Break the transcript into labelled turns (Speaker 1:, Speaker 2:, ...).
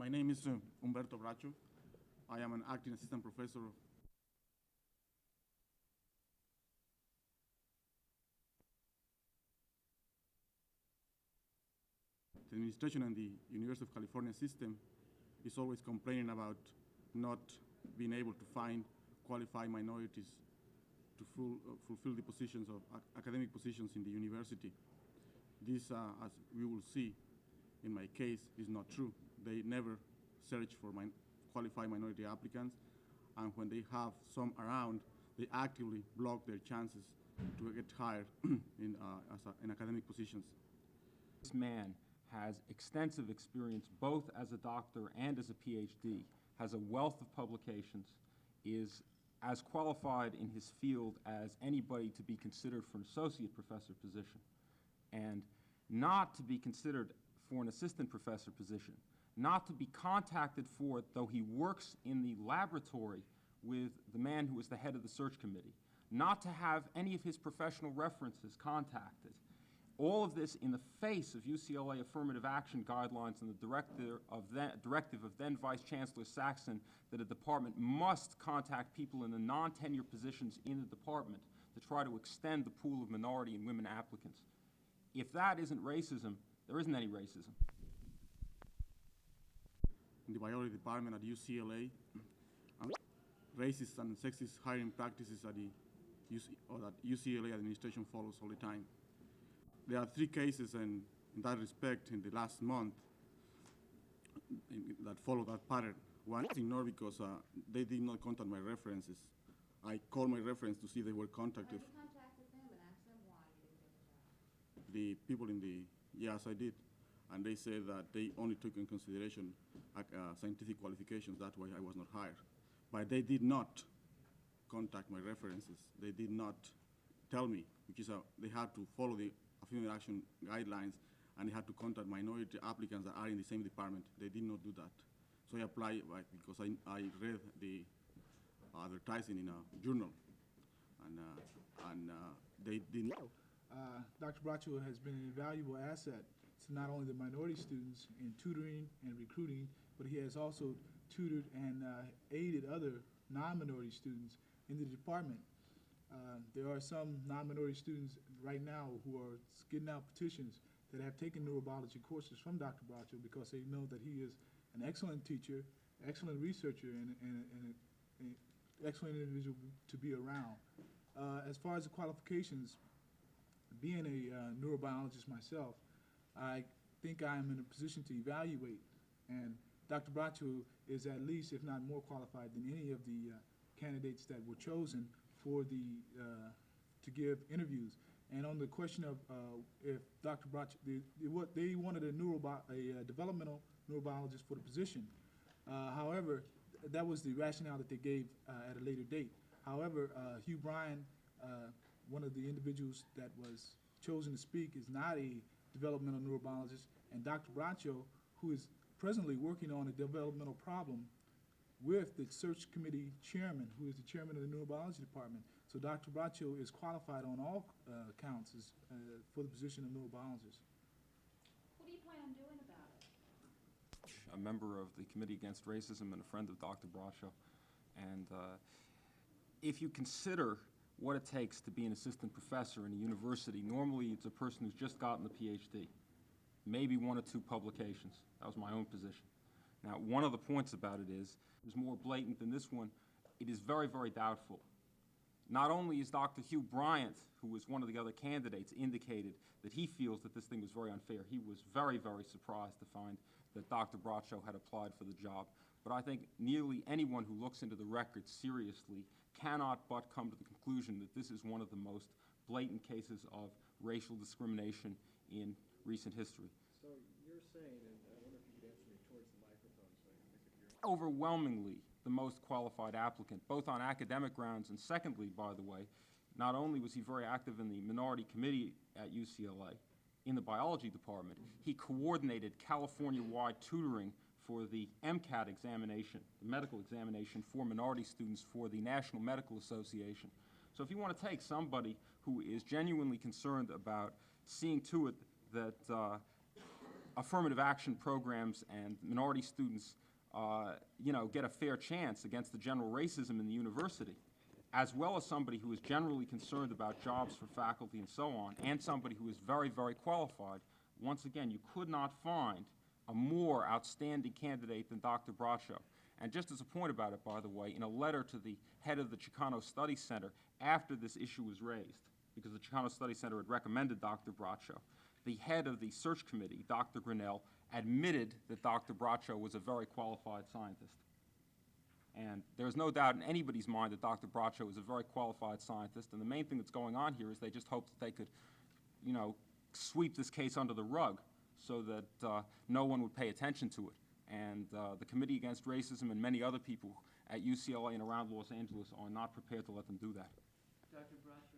Speaker 1: My name is Humberto Bracho. I am an acting assistant professor of the administration and the University of California system is always complaining about not being able to find qualified minorities to fulfill the positions of academic positions in the university. This, as we will see in my case, is not true. They never search for qualified minority applicants, and when they have some around, they actively block their chances to get hired in academic positions.
Speaker 2: This man has extensive experience both as a doctor and as a PhD, has a wealth of publications, is as qualified in his field as anybody to be considered for an associate professor position, and not to be considered for an assistant professor position, not to be contacted for it, though he works in the laboratory with the man who is the head of the search committee, not to have any of his professional references contacted. All of this in the face of UCLA affirmative action guidelines and the directive of then Vice Chancellor Saxon that a department must contact people in the non-tenure positions in the department to try to extend the pool of minority and women applicants. If that isn't racism, there isn't any racism.
Speaker 1: In the biology department at UCLA, racist and sexist hiring practices that UCLA administration follows all the time. There are 3 cases in that respect in the last month that follow that pattern. One is ignored because they did not contact my references. I called my reference to see if they were contacted.
Speaker 3: Have you contacted them and asked them why you didn't get the job?
Speaker 1: The people in the, yes, I did. And they said that they only took in consideration scientific qualifications. That's why I was not hired. But they did not contact my references. They did not tell me, which is they had to follow the affirmative action guidelines, and they had to contact minority applicants that are in the same department. They did not do that. So I applied because I read the advertising in a journal, and they didn't.
Speaker 4: Dr. Bracho has been an invaluable asset to not only the minority students in tutoring and recruiting, but he has also tutored and aided other non-minority students in the department. There are some non-minority students right now who are getting out petitions that have taken neurobiology courses from Dr. Bracho because they know that he is an excellent teacher, excellent researcher, and an excellent individual to be around. As far as the qualifications, being a neurobiologist myself, I think I am in a position to evaluate, and Dr. Bracho is at least, if not more qualified than any of the candidates that were chosen for to give interviews. And on the question of if Dr. Bracho, they wanted a developmental neurobiologist for the position. However, that was the rationale that they gave at a later date. However, Hugh Bryan, one of the individuals that was chosen to speak, is not a developmental neurobiologist, and Dr. Bracho, who is presently working on a developmental problem with the search committee chairman, who is the chairman of the neurobiology department. So Dr. Bracho is qualified on all counts for the position of neurobiologist.
Speaker 3: What do you plan on doing about it?
Speaker 2: A member of the Committee Against Racism and a friend of Dr. Bracho. And if you consider what it takes to be an assistant professor in a university, normally it's a person who's just gotten the PhD, maybe 1 or 2 publications. That was my own position. Now, one of the points about it is more blatant than this one. It is very, very doubtful. Not only is Dr. Hugh Bryant, who was one of the other candidates, indicated that he feels that this thing was very unfair. He was very, very surprised to find that Dr. Bracho had applied for the job. But I think nearly anyone who looks into the record seriously cannot but come to the conclusion that this is one of the most blatant cases of racial discrimination in recent history.
Speaker 5: So you're saying, and I wonder if you could answer me towards the microphone so I can make it hear.
Speaker 2: Overwhelmingly the most qualified applicant, both on academic grounds, and secondly, by the way, not only was he very active in the minority committee at UCLA, in the biology department, he coordinated California-wide tutoring for the MCAT examination, the medical examination for minority students for the National Medical Association. So if you want to take somebody who is genuinely concerned about seeing to it that affirmative action programs and minority students, get a fair chance against the general racism in the university, as well as somebody who is generally concerned about jobs for faculty and so on, and somebody who is very, very qualified, once again, you could not find a more outstanding candidate than Dr. Bracho. And just as a point about it, by the way, in a letter to the head of the Chicano Studies Center after this issue was raised, because the Chicano Studies Center had recommended Dr. Bracho, the head of the search committee, Dr. Grinnell, admitted that Dr. Bracho was a very qualified scientist. And there's no doubt in anybody's mind that Dr. Bracho is a very qualified scientist, and the main thing that's going on here is they just hope that they could, sweep this case under the rug so that no one would pay attention to it. And the Committee Against Racism and many other people at UCLA and around Los Angeles are not prepared to let them do that.
Speaker 6: Dr. Bracho?